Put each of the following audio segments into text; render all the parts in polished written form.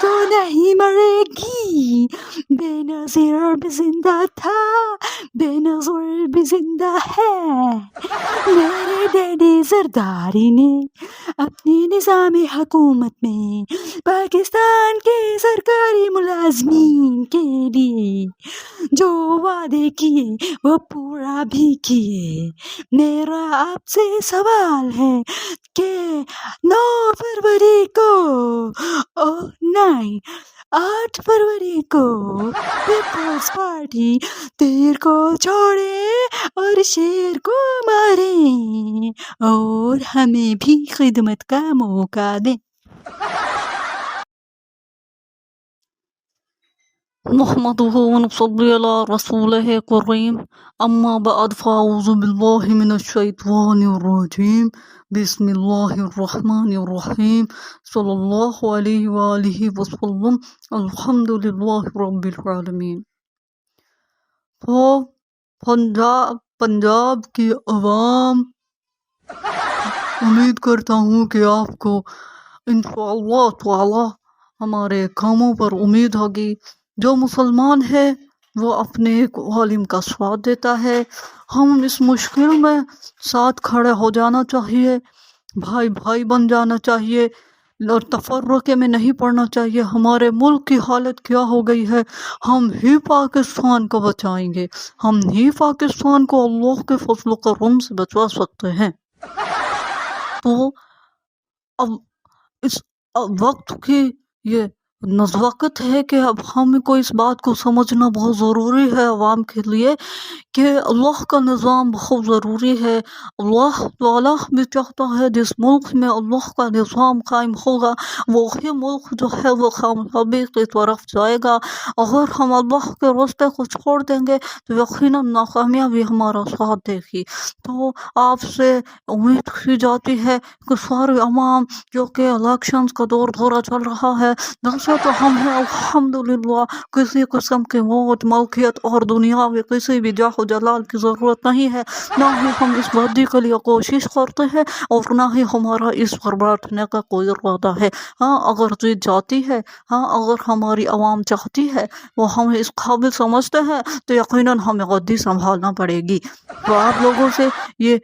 تو نہیں مرے گی، بے نظیر بھی زندہ تھا، بے نظیر بھی زندہ ہے۔ میرے ڈیڈی زرداری نے اپنی نظامی حکومت میں پاکستان کے سرکاری ملازمین کے لیے جو وعدے کیے وہ پورا بھی کیے۔ میرا آپ سے سوال ہے کہ 9 فروری کو نہیں 8 فروری کو پیپلز پارٹی تیر کو چھوڑے اور شیر کو مارے اور ہمیں بھی خدمت کا موقع دیں۔ نحمده ونصلي على رسوله الكريم اما بعد فاعوذ بالله من الشيطان الرجيم بسم الله الرحمن الرحيم صلى الله عليه وآله وسلم الحمد لله رب العالمين۔ تو پنجاب کی عوام، امید کرتا ہوں کہ آپ کو انشاءاللہ تعالی ہمارے کاموں پر امید ہوگی۔ جو مسلمان ہے وہ اپنے ایک عالم کا ساتھ دیتا ہے، ہم اس مشکل میں ساتھ کھڑے ہو جانا چاہیے، بھائی بھائی بن جانا چاہیے اور تفرقے میں نہیں پڑنا چاہیے۔ ہمارے ملک کی حالت کیا ہو گئی ہے، ہم ہی پاکستان کو بچائیں گے، ہم ہی پاکستان کو اللہ کے فضل و کرم سے بچا سکتے ہیں۔ تو اب اس وقت کی یہ وقت ہے کہ اب ہم کو اس بات کو سمجھنا بہت ضروری ہے عوام کے لیے کہ اللہ کا نظام بہت ضروری ہے۔ اللہ تعالیٰ بھی چاہتا ہے جس ملک میں اللہ کا نظام قائم ہوگا وہی ملک جو ہے وہ کامیابی کی طرف جائے گا۔ اگر ہم اللہ کے راستے کو چھوڑ دیں گے تو یقیناً ناکامیابی ہمارا ساتھ دے گی۔ تو آپ سے امید کی جاتی ہے کہ سارے عوام جو کہ الیکشنز کا دورہ چل رہا ہے، ویسے تو ہم ہیں الحمدللہ، کسی قسم کے ووٹ ملکیت اور دنیا میں کسی بھی جاہ و جلال کی ضرورت نہیں ہے، نہ ہی ہم اس وادی کے لیے کوشش کرتے ہیں اور نہ ہی ہمارا اس پر بیٹھنے کا کوئی ارادہ ہے۔ ہاں اگر جیت جاتی ہے، ہاں اگر ہماری عوام چاہتی ہے، وہ ہمیں اس قابل سمجھتے ہیں تو یقیناً ہمیں غدی سنبھالنا پڑے گی۔ تو آپ لوگوں سے یہ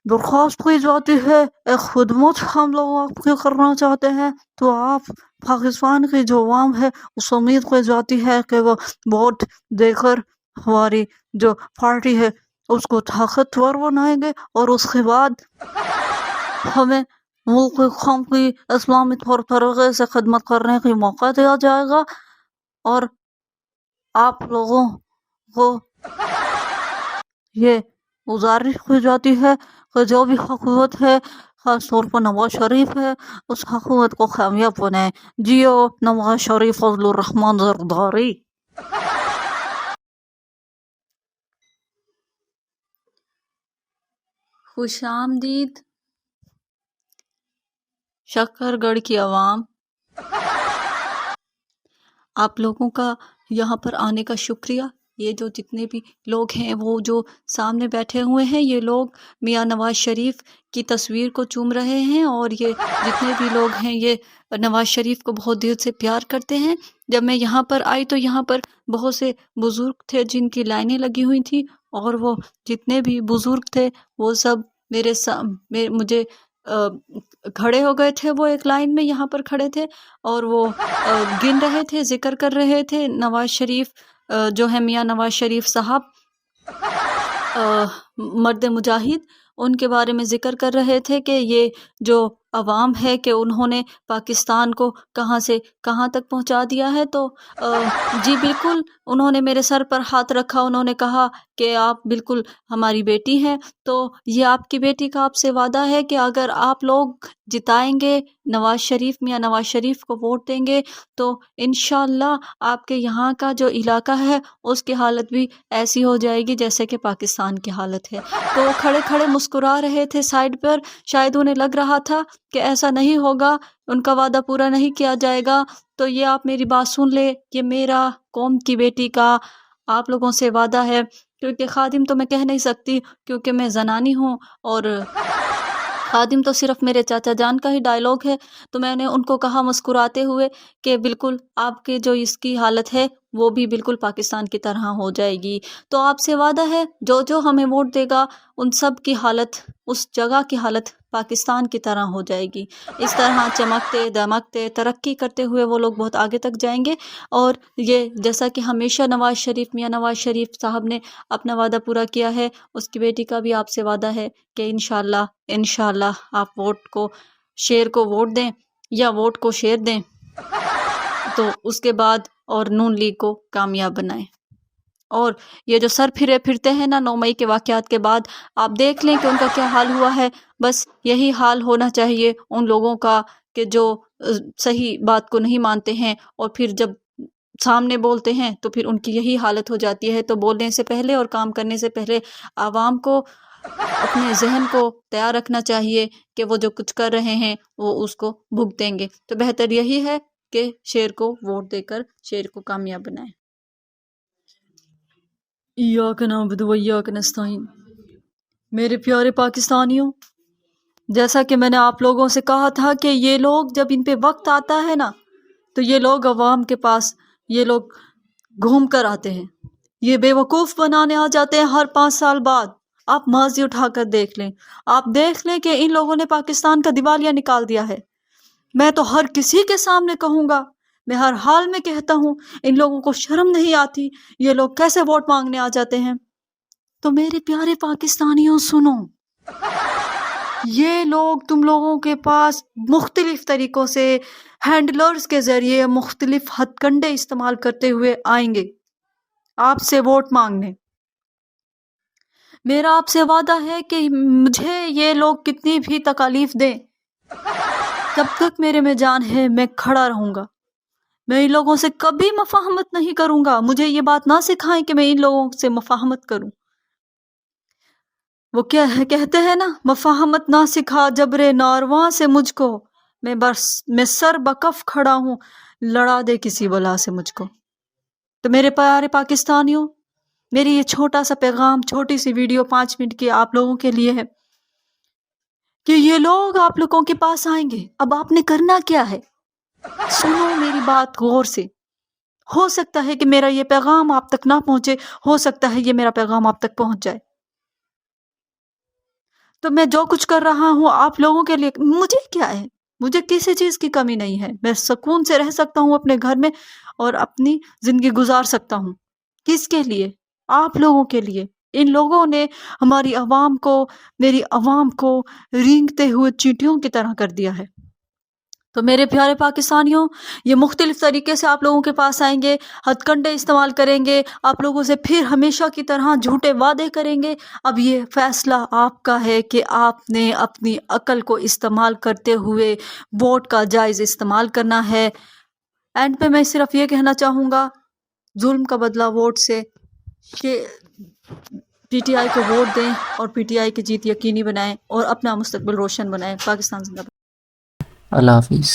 درخواست کی جاتی ہے، ایک خدمت ہم لوگ آپ کے کرنا چاہتے ہیں، تو آپ پاکستان کی جو عوام ہے اس امید کی جاتی ہے کہ وہ ووٹ دے کر ہماری جو پارٹی ہے اس کو طاقتور بنائیں گے اور اس کے بعد ہمیں ملک قوم کی اسلامی طور طریقے سے خدمت کرنے کی موقع دیا جائے گا۔ اور آپ لوگوں کو یہ گزارش کی جاتی ہے کہ جو بھی حکومت ہے، خاص طور پر نواز شریف ہے، اس حکومت کو کامیاب بنائیں۔ جیو نواز شریف فضل الرحمان زرداری۔ خوش آمدید شکر گڑھ کی عوام، آپ لوگوں کا یہاں پر آنے کا شکریہ۔ یہ جو جتنے بھی لوگ ہیں وہ جو سامنے بیٹھے ہوئے ہیں، یہ لوگ میاں نواز شریف کی تصویر کو چوم رہے ہیں اور یہ جتنے بھی لوگ ہیں یہ نواز شریف کو بہت دل سے پیار کرتے ہیں۔ جب میں یہاں پر آئی تو یہاں پر بہت سے بزرگ تھے جن کی لائنیں لگی ہوئی تھیں، اور وہ جتنے بھی بزرگ تھے وہ سب مجھے کھڑے ہو گئے تھے، وہ ایک لائن میں یہاں پر کھڑے تھے اور وہ گن رہے تھے، ذکر کر رہے تھے نواز شریف جو ہے میاں نواز شریف صاحب، مرد مجاہد، ان کے بارے میں ذکر کر رہے تھے کہ یہ جو عوام ہے کہ انہوں نے پاکستان کو کہاں سے کہاں تک پہنچا دیا ہے۔ تو جی بالکل، انہوں نے میرے سر پر ہاتھ رکھا، انہوں نے کہا کہ آپ بالکل ہماری بیٹی ہیں، تو یہ آپ کی بیٹی کا آپ سے وعدہ ہے کہ اگر آپ لوگ جتائیں گے نواز شریف، میاں نواز شریف کو ووٹ دیں گے تو انشاءاللہ آپ کے یہاں کا جو علاقہ ہے اس کی حالت بھی ایسی ہو جائے گی جیسے کہ پاکستان کی حالت ہے۔ تو کھڑے کھڑے مسکرا رہے تھے سائڈ پر، شاید انہیں لگ رہا تھا کہ ایسا نہیں ہوگا، ان کا وعدہ پورا نہیں کیا جائے گا۔ تو یہ آپ میری بات سن لے، یہ میرا قوم کی بیٹی کا آپ لوگوں سے وعدہ ہے، کیونکہ خادم تو میں کہہ نہیں سکتی کیونکہ میں زنانی ہوں، اور خادم تو صرف میرے چاچا جان کا ہی ڈائلاگ ہے. تو میں نے ان کو کہا مسکراتے ہوئے کہ بالکل آپ کے جو اس کی حالت ہے وہ بھی بالکل پاکستان کی طرح ہو جائے گی. تو آپ سے وعدہ ہے جو ہمیں ووٹ دے گا ان سب کی حالت، اس جگہ کی حالت پاکستان کی طرح ہو جائے گی. اس طرح چمکتے دمکتے ترقی کرتے ہوئے وہ لوگ بہت آگے تک جائیں گے. اور یہ جیسا کہ ہمیشہ میاں نواز شریف صاحب نے اپنا وعدہ پورا کیا ہے، اس کی بیٹی کا بھی آپ سے وعدہ ہے کہ انشاءاللہ آپ شیر کو ووٹ دیں یا ووٹ کو شیر دیں، تو اس کے بعد اور نون لیگ کو کامیاب بنائیں. اور یہ جو سر پھرتے ہیں نا 9 مئی کے واقعات کے بعد، آپ دیکھ لیں کہ ان کا کیا حال ہوا ہے. بس یہی حال ہونا چاہیے ان لوگوں کا کہ جو صحیح بات کو نہیں مانتے ہیں اور پھر جب سامنے بولتے ہیں تو پھر ان کی یہی حالت ہو جاتی ہے. تو بولنے سے پہلے اور کام کرنے سے پہلے عوام کو اپنے ذہن کو تیار رکھنا چاہیے کہ وہ جو کچھ کر رہے ہیں وہ اس کو بھگتیں گے. تو بہتر یہی ہے کہ شیر کو ووٹ دے کر شیر کو کامیاب بنائیں. ایاک نعبد و ایاک نستعین. میرے پیارے پاکستانیوں، جیسا کہ میں نے آپ لوگوں سے کہا تھا کہ یہ لوگ جب ان پہ وقت آتا ہے نا تو یہ لوگ عوام کے پاس یہ لوگ گھوم کر آتے ہیں، یہ بے وقوف بنانے آ جاتے ہیں ہر 5 سال بعد. آپ ماضی اٹھا کر دیکھ لیں، آپ دیکھ لیں کہ ان لوگوں نے پاکستان کا دیوالیہ نکال دیا ہے. میں تو ہر کسی کے سامنے کہوں گا، میں ہر حال میں کہتا ہوں، ان لوگوں کو شرم نہیں آتی، یہ لوگ کیسے ووٹ مانگنے آ جاتے ہیں. تو میرے پیارے پاکستانیوں سنو، یہ لوگ تم لوگوں کے پاس مختلف طریقوں سے ہینڈلرز کے ذریعے مختلف ہتھ کنڈے استعمال کرتے ہوئے آئیں گے آپ سے ووٹ مانگنے. میرا آپ سے وعدہ ہے کہ مجھے یہ لوگ کتنی بھی تکالیف دیں، جب تک میرے میں جان ہے میں کھڑا رہوں گا. میں ان لوگوں سے کبھی مفاہمت نہیں کروں گا. مجھے یہ بات نہ سکھائیں کہ میں ان لوگوں سے مفاہمت کروں. وہ کیا ہے کہتے ہیں نا، مفاہمت نہ سکھا جبر نارواں سے مجھ کو، میں سر بکف کھڑا ہوں، لڑا دے کسی بلا سے مجھ کو. تو میرے پیارے پاکستانیوں، میری یہ چھوٹا سا پیغام، چھوٹی سی ویڈیو 5 منٹ کی آپ لوگوں کے لیے ہے کہ یہ لوگ آپ لوگوں کے پاس آئیں گے. اب آپ نے کرنا کیا ہے؟ سنو میری بات غور سے. ہو سکتا ہے کہ میرا یہ پیغام آپ تک نہ پہنچے، ہو سکتا ہے یہ میرا پیغام آپ تک پہنچ جائے. تو میں جو کچھ کر رہا ہوں آپ لوگوں کے لیے، مجھے کیا ہے، مجھے کسی چیز کی کمی نہیں ہے. میں سکون سے رہ سکتا ہوں اپنے گھر میں اور اپنی زندگی گزار سکتا ہوں. کس کے لیے؟ آپ لوگوں کے لیے. ان لوگوں نے ہماری عوام کو، میری عوام کو رینگتے ہوئے چیونٹیوں کی طرح کر دیا ہے. تو میرے پیارے پاکستانیوں، یہ مختلف طریقے سے آپ لوگوں کے پاس آئیں گے، ہتھ کنڈے استعمال کریں گے، آپ لوگوں سے پھر ہمیشہ کی طرح جھوٹے وعدے کریں گے. اب یہ فیصلہ آپ کا ہے کہ آپ نے اپنی عقل کو استعمال کرتے ہوئے ووٹ کا جائز استعمال کرنا ہے. اینڈ پہ میں صرف یہ کہنا چاہوں گا، ظلم کا بدلہ ووٹ سے، کہ پی ٹی آئی کو ووٹ دیں اور پی ٹی آئی کی جیت یقینی بنائیں اور اپنا مستقبل روشن بنائیں. پاکستان زندہ باد. اللہ حافظ.